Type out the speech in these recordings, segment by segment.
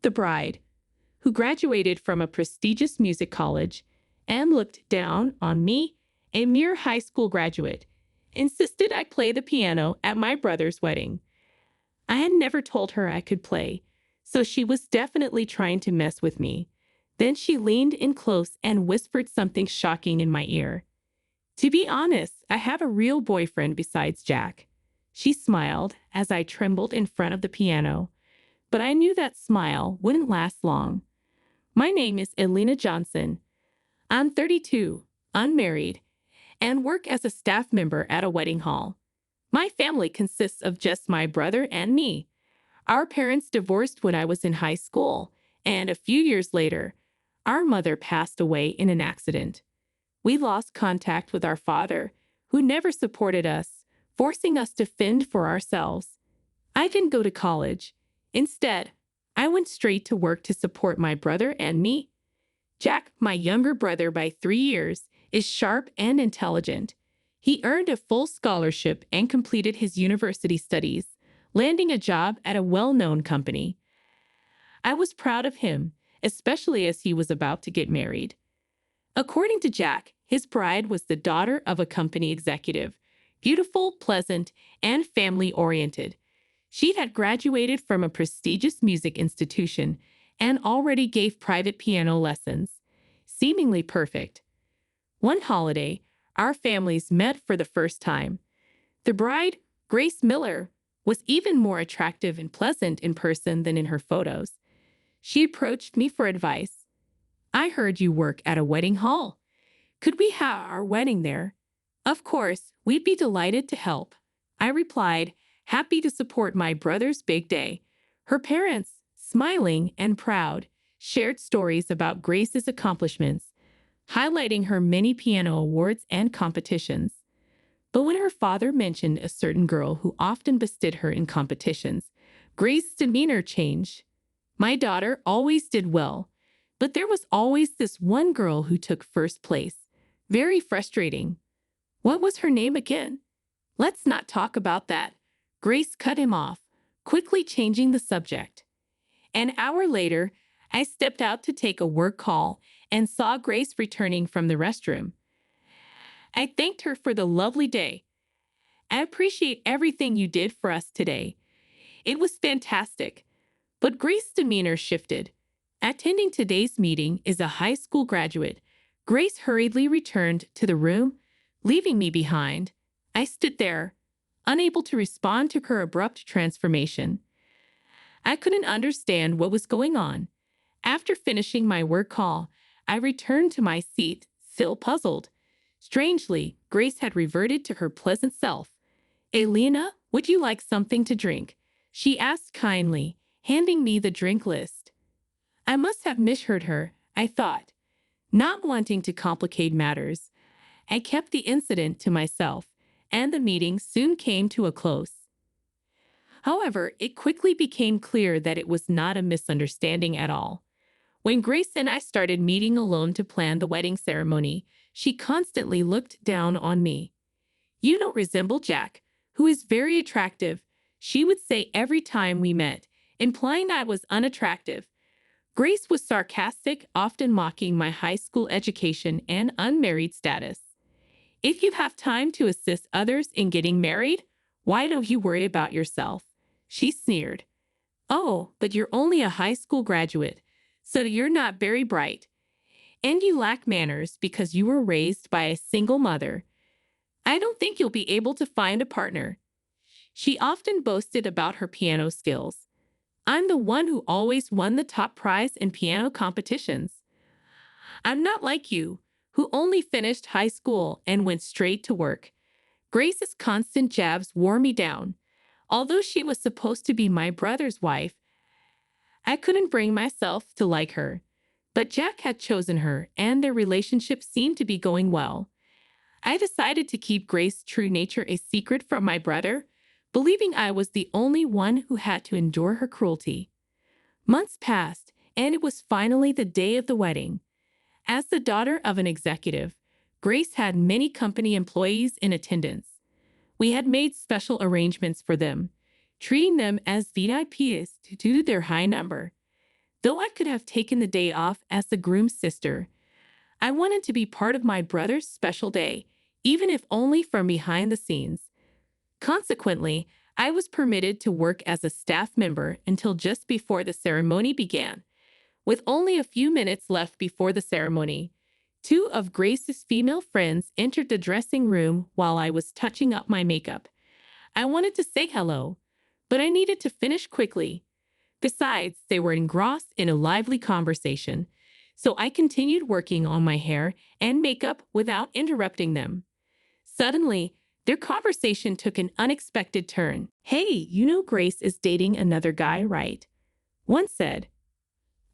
The bride, who graduated from a prestigious music college and looked down on me, a mere high school graduate, insisted I play the piano at my brother's wedding. I had never told her I could play, so she was definitely trying to mess with me. Then she leaned in close and whispered something shocking in my ear. To be honest, I have a real boyfriend besides Jack. She smiled as I trembled in front of the piano, but I knew that smile wouldn't last long. My name is Elina Johnson. I'm 32, unmarried, and work as a staff member at a wedding hall. My family consists of just my brother and me. Our parents divorced when I was in high school, and a few years later, our mother passed away in an accident. We lost contact with our father, who never supported us, forcing us to fend for ourselves. I didn't go to college. Instead, I went straight to work to support my brother and me. Jack, my younger brother by 3 years, is sharp and intelligent. He earned a full scholarship and completed his university studies, landing a job at a well-known company. I was proud of him, especially as he was about to get married. According to Jack, his bride was the daughter of a company executive, beautiful, pleasant, and family-oriented. She had graduated from a prestigious music institution and already gave private piano lessons, seemingly perfect. One holiday, our families met for the first time. The bride, Grace Miller, was even more attractive and pleasant in person than in her photos. She approached me for advice. I heard you work at a wedding hall. Could we have our wedding there? Of course, we'd be delighted to help. I replied, happy to support my brother's big day. Her parents, smiling and proud, shared stories about Grace's accomplishments, highlighting her many piano awards and competitions. But when her father mentioned a certain girl who often bested her in competitions, Grace's demeanor changed. My daughter always did well, but there was always this one girl who took first place. Very frustrating. What was her name again? Let's not talk about that. Grace cut him off, quickly changing the subject. An hour later, I stepped out to take a work call and saw Grace returning from the restroom. I thanked her for the lovely day. I appreciate everything you did for us today. It was fantastic. But Grace's demeanor shifted. Attending today's meeting is a high school graduate. Grace hurriedly returned to the room, leaving me behind. I stood there, unable to respond to her abrupt transformation. I couldn't understand what was going on. After finishing my work call, I returned to my seat, still puzzled. Strangely, Grace had reverted to her pleasant self. Elina, would you like something to drink? She asked kindly, handing me the drink list. I must have misheard her, I thought. Not wanting to complicate matters, I kept the incident to myself, and the meeting soon came to a close. However, it quickly became clear that it was not a misunderstanding at all. When Grace and I started meeting alone to plan the wedding ceremony, she constantly looked down on me. You don't resemble Jack, who is very attractive, she would say every time we met, implying I was unattractive. Grace was sarcastic, often mocking my high school education and unmarried status. If you have time to assist others in getting married, why don't you worry about yourself? She sneered. Oh, but you're only a high school graduate, so you're not very bright. And you lack manners because you were raised by a single mother. I don't think you'll be able to find a partner. She often boasted about her piano skills. I'm the one who always won the top prize in piano competitions. I'm not like you, who only finished high school and went straight to work. Grace's constant jabs wore me down. Although she was supposed to be my brother's wife, I couldn't bring myself to like her. But Jack had chosen her, and their relationship seemed to be going well. I decided to keep Grace's true nature a secret from my brother, believing I was the only one who had to endure her cruelty. Months passed, and it was finally the day of the wedding. As the daughter of an executive, Grace had many company employees in attendance. We had made special arrangements for them, treating them as VIPs due to their high number. Though I could have taken the day off as the groom's sister, I wanted to be part of my brother's special day, even if only from behind the scenes. Consequently, I was permitted to work as a staff member until just before the ceremony began. With only a few minutes left before the ceremony, two of Grace's female friends entered the dressing room while I was touching up my makeup. I wanted to say hello, but I needed to finish quickly. Besides, they were engrossed in a lively conversation, so I continued working on my hair and makeup without interrupting them. Suddenly, their conversation took an unexpected turn. "Hey, you know Grace is dating another guy, right?" One said.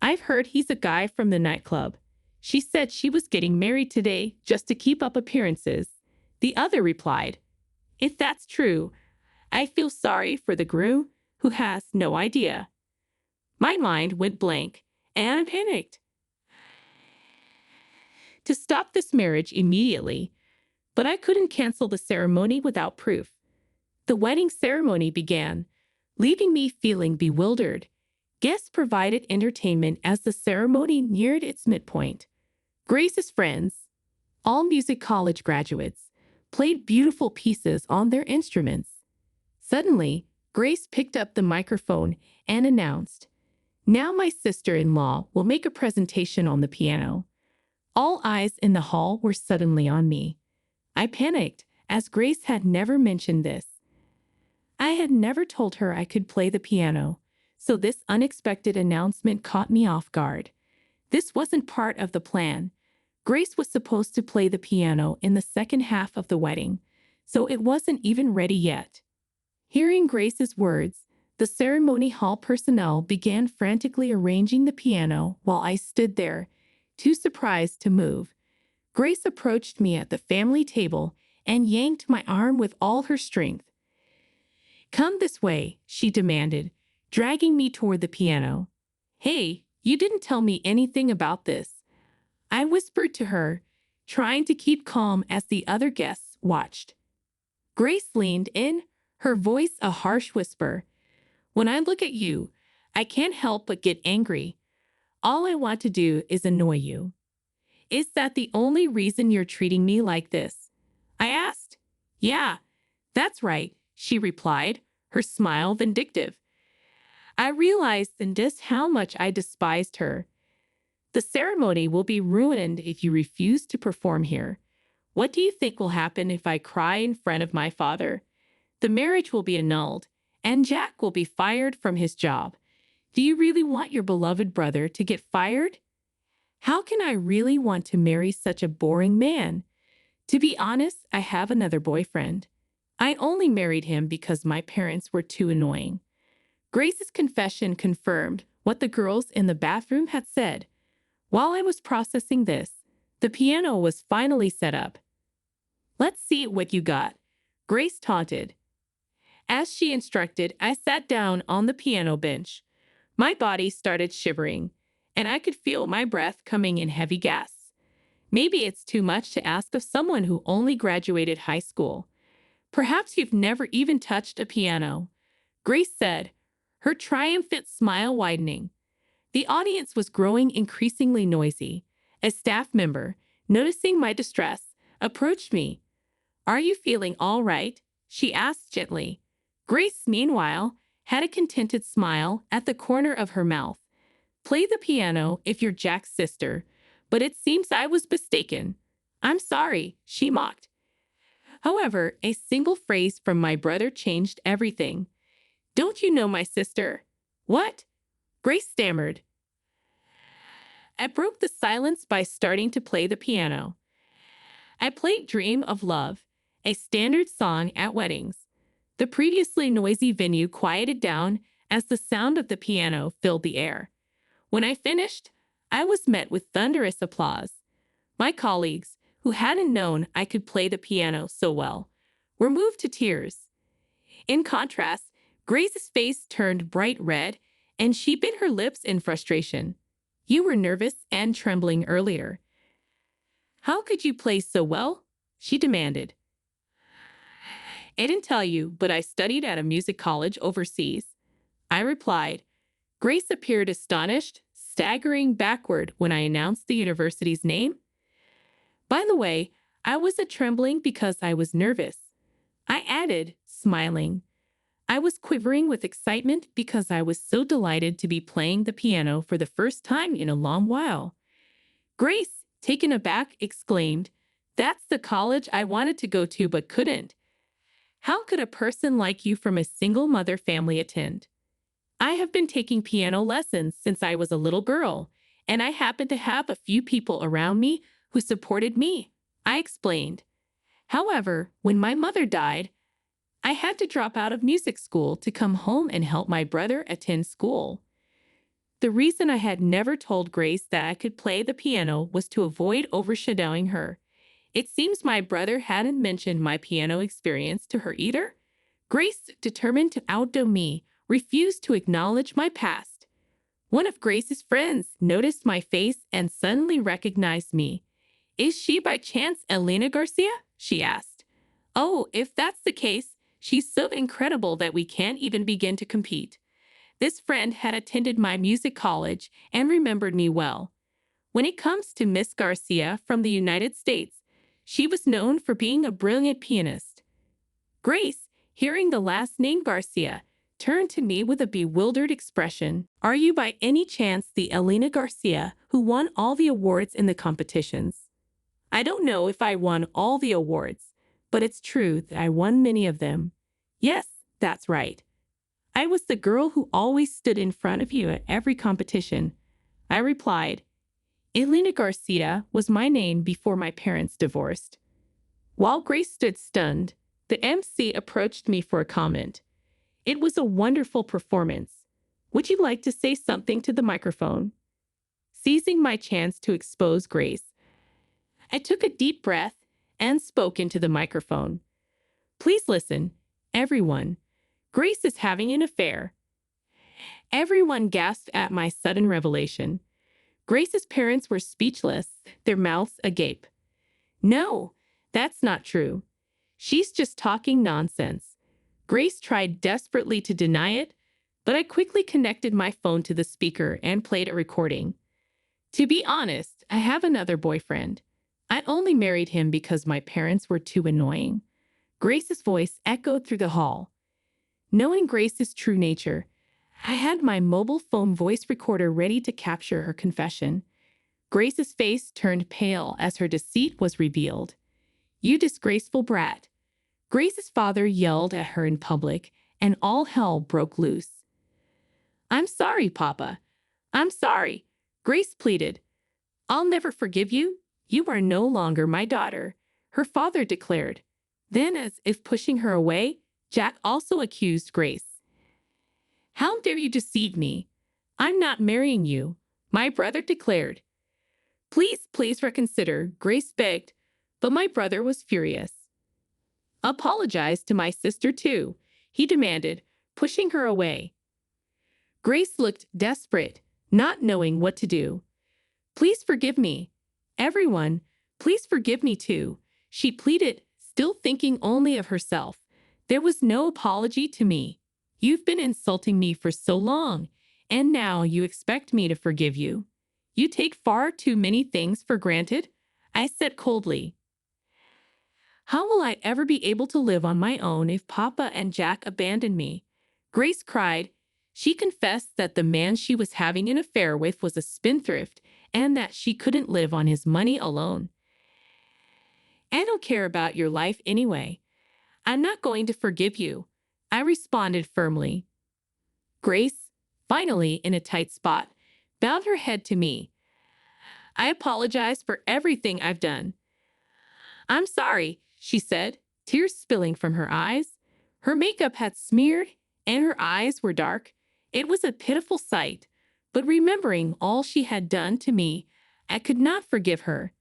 "I've heard he's a guy from the nightclub. She said she was getting married today just to keep up appearances." The other replied, "If that's true, I feel sorry for the groom who has no idea." My mind went blank, and I panicked to stop this marriage immediately, but I couldn't cancel the ceremony without proof. The wedding ceremony began, leaving me feeling bewildered. Guests provided entertainment as the ceremony neared its midpoint. Grace's friends, all music college graduates, played beautiful pieces on their instruments. Suddenly, Grace picked up the microphone and announced, "Now my sister-in-law will make a presentation on the piano." All eyes in the hall were suddenly on me. I panicked, as Grace had never mentioned this. I had never told her I could play the piano, so this unexpected announcement caught me off guard. This wasn't part of the plan. Grace was supposed to play the piano in the second half of the wedding, so it wasn't even ready yet. Hearing Grace's words, the ceremony hall personnel began frantically arranging the piano while I stood there, too surprised to move. Grace approached me at the family table and yanked my arm with all her strength. "Come this way," she demanded, dragging me toward the piano. "Hey, you didn't tell me anything about this," I whispered to her, trying to keep calm as the other guests watched. Grace leaned in, her voice a harsh whisper. "When I look at you, I can't help but get angry. All I want to do is annoy you. Is that the only reason you're treating me like this?" I asked. "Yeah, that's right," she replied, her smile vindictive. I realized in just how much I despised her. "The ceremony will be ruined if you refuse to perform here. What do you think will happen if I cry in front of my father? The marriage will be annulled, and Jack will be fired from his job. Do you really want your beloved brother to get fired? How can I really want to marry such a boring man? To be honest, I have another boyfriend. I only married him because my parents were too annoying." Grace's confession confirmed what the girls in the bathroom had said. While I was processing this, the piano was finally set up. "Let's see what you got," Grace taunted. As she instructed, I sat down on the piano bench. My body started shivering, and I could feel my breath coming in heavy gasps. Maybe it's too much to ask of someone who only graduated high school. "Perhaps you've never even touched a piano," Grace said, her triumphant smile widening. The audience was growing increasingly noisy. A staff member, noticing my distress, approached me. "Are you feeling all right?" she asked gently. Grace, meanwhile, had a contented smile at the corner of her mouth. "Play the piano if you're Jack's sister, but it seems I was mistaken." "I'm sorry," she mocked. However, a single phrase from my brother changed everything. "Don't you know my sister?" "What?" Grace stammered. I broke the silence by starting to play the piano. I played Dream of Love, a standard song at weddings. The previously noisy venue quieted down as the sound of the piano filled the air. When I finished, I was met with thunderous applause. My colleagues, who hadn't known I could play the piano so well, were moved to tears. In contrast, Grace's face turned bright red, and she bit her lips in frustration. "You were nervous and trembling earlier. How could you play so well?" she demanded. "I didn't tell you, but I studied at a music college overseas," I replied. Grace appeared astonished, staggering backward when I announced the university's name. By the way, I wasn't trembling because I was nervous. I added, smiling. I was quivering with excitement because I was so delighted to be playing the piano for the first time in a long while. Grace, taken aback, exclaimed, "That's the college I wanted to go to but couldn't. How could a person like you from a single mother family attend?" "I have been taking piano lessons since I was a little girl, and I happen to have a few people around me who supported me," I explained. "However, when my mother died, I had to drop out of music school to come home and help my brother attend school." The reason I had never told Grace that I could play the piano was to avoid overshadowing her. It seems my brother hadn't mentioned my piano experience to her either. Grace, determined to outdo me, refused to acknowledge my past. One of Grace's friends noticed my face and suddenly recognized me. "Is she by chance Elina Garcia?" she asked. "Oh, if that's the case, she's so incredible that we can't even begin to compete." This friend had attended my music college and remembered me well. When it comes to Miss Garcia from the United States, she was known for being a brilliant pianist. Grace, hearing the last name Garcia, turned to me with a bewildered expression. "Are you by any chance the Elina Garcia who won all the awards in the competitions?" "I don't know if I won all the awards, but it's true that I won many of them." "Yes, that's right. I was the girl who always stood in front of you at every competition," I replied. Elina Garcia was my name before my parents divorced. While Grace stood stunned, the MC approached me for a comment. "It was a wonderful performance. Would you like to say something to the microphone?" Seizing my chance to expose Grace, I took a deep breath and spoke into the microphone. "Please listen, everyone. Grace is having an affair." Everyone gasped at my sudden revelation. Grace's parents were speechless, their mouths agape. "No, that's not true. She's just talking nonsense." Grace tried desperately to deny it, but I quickly connected my phone to the speaker and played a recording. "To be honest, I have another boyfriend. I only married him because my parents were too annoying." Grace's voice echoed through the hall. Knowing Grace's true nature, I had my mobile phone voice recorder ready to capture her confession. Grace's face turned pale as her deceit was revealed. "You disgraceful brat." Grace's father yelled at her in public, and all hell broke loose. "I'm sorry, Papa. I'm sorry," Grace pleaded. "I'll never forgive you. You are no longer my daughter," her father declared. Then, as if pushing her away, Jack also accused Grace. "How dare you deceive me? I'm not marrying you," my brother declared. Please reconsider," Grace begged, but my brother was furious. "Apologize to my sister too," he demanded, pushing her away. Grace looked desperate, not knowing what to do. "Please forgive me. Everyone, please forgive me too," she pleaded, still thinking only of herself. "There was no apology to me. You've been insulting me for so long, and now you expect me to forgive you. You take far too many things for granted," I said coldly. "How will I ever be able to live on my own if Papa and Jack abandon me?" Grace cried. She confessed that the man she was having an affair with was a spendthrift and that she couldn't live on his money alone. "I don't care about your life anyway. I'm not going to forgive you," I responded firmly. Grace, finally in a tight spot, bowed her head to me. "I apologize for everything I've done." "I'm sorry," she said, tears spilling from her eyes. Her makeup had smeared and her eyes were dark. It was a pitiful sight, but remembering all she had done to me, I could not forgive her.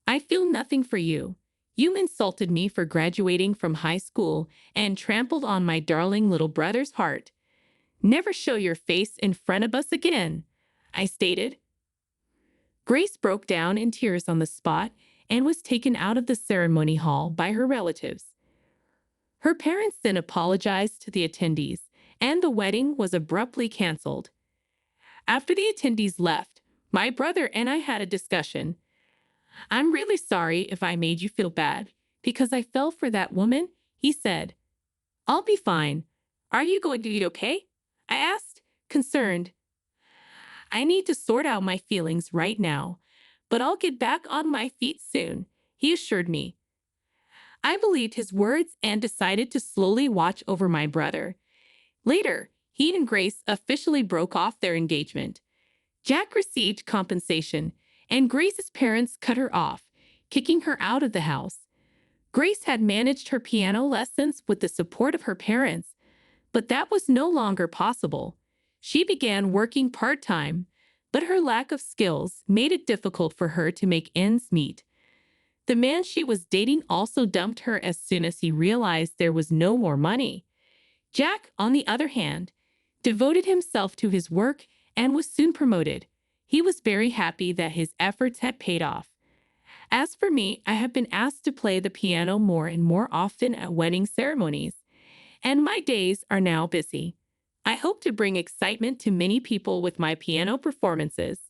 "I feel nothing for you. You insulted me for graduating from high school and trampled on my darling little brother's heart. Never show your face in front of us again," I stated. Grace broke down in tears on the spot and was taken out of the ceremony hall by her relatives. Her parents then apologized to the attendees, and the wedding was abruptly canceled. After the attendees left, My brother and I had a discussion. I'm really sorry if I made you feel bad because I fell for that woman, he said. I'll be fine. Are you going to be okay? I asked, concerned. I need to sort out my feelings right now, but I'll get back on my feet soon, he assured me. I believed his words and decided to slowly watch over my brother. Later, he and Grace officially broke off their engagement. Jack received compensation, and Grace's parents cut her off, kicking her out of the house. Grace had managed her piano lessons with the support of her parents, but that was no longer possible. She began working part-time, but her lack of skills made it difficult for her to make ends meet. The man she was dating also dumped her as soon as he realized there was no more money. Jack, on the other hand, devoted himself to his work and was soon promoted. He was very happy that his efforts had paid off. As for me, I have been asked to play the piano more and more often at wedding ceremonies, and my days are now busy. I hope to bring excitement to many people with my piano performances.